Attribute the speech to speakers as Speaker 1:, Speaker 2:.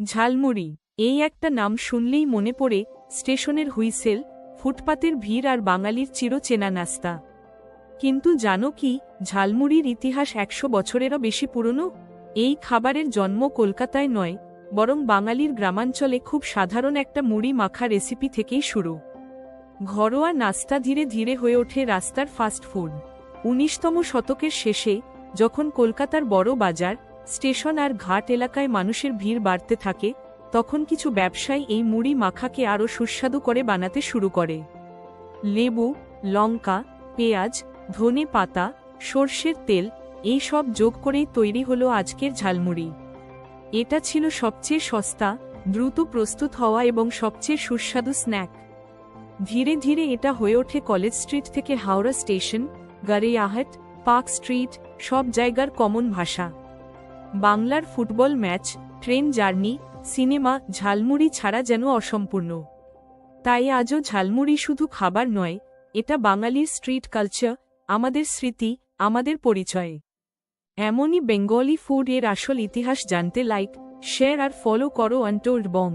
Speaker 1: ঝালমুড়ি, এই একটা নাম শুনলেই মনে পড়ে স্টেশনের হুইসেল, ফুটপাতের ভিড় আর বাঙালির চিরচেনা নাস্তা। কিন্তু জানো কি, ঝালমুড়ির ইতিহাস ১০০ বছরেরও বেশি পুরনো। এই খাবারের জন্ম কলকাতায় নয়, বরং বাঙালির গ্রামাঞ্চলে খুব সাধারণ একটা মুড়ি মাখা রেসিপি থেকেই শুরু। ঘরোয়া নাস্তা ধীরে ধীরে হয়ে ওঠে রাস্তার ফাস্ট ফুড। ১৯তম শতকের শেষে, যখন কলকাতার বড় বাজার, স্টেশন আর ঘাট এলাকায় মানুষের ভিড় বাড়তে থাকে, তখন কিছু ব্যবসায়ী এই মুড়ি মাখাকে আরও সুস্বাদু করে বানাতে শুরু করে। লেবু, লঙ্কা, পেঁয়াজ, ধনে পাতা, সর্ষের তেল, এই সব যোগ করেই তৈরি হলো আজকের ঝালমুড়ি। এটা ছিল সবচেয়ে সস্তা, দ্রুত প্রস্তুত হওয়া এবং সবচেয়ে সুস্বাদু স্ন্যাক। ধীরে ধীরে এটা হয়ে ওঠে কলেজ স্ট্রিট থেকে Howrah station, Gariahat, park street, সব জায়গার কমন ভাষা। বাংলার football match, train journey, cinema jhalmuri ছাড়া যেন অসম্পূর্ণ। তাই আজও ঝালমুড়ি শুধু খাবার নয়, এটা বাঙালির স্ট্রিট কালচার, আমাদের স্মৃতি, আমাদের পরিচয়। এমনই বেঙ্গলি ফুড এর আসল ইতিহাস জানতে লাইক, শেয়ার আর ফলো করো আনটোল্ড বং।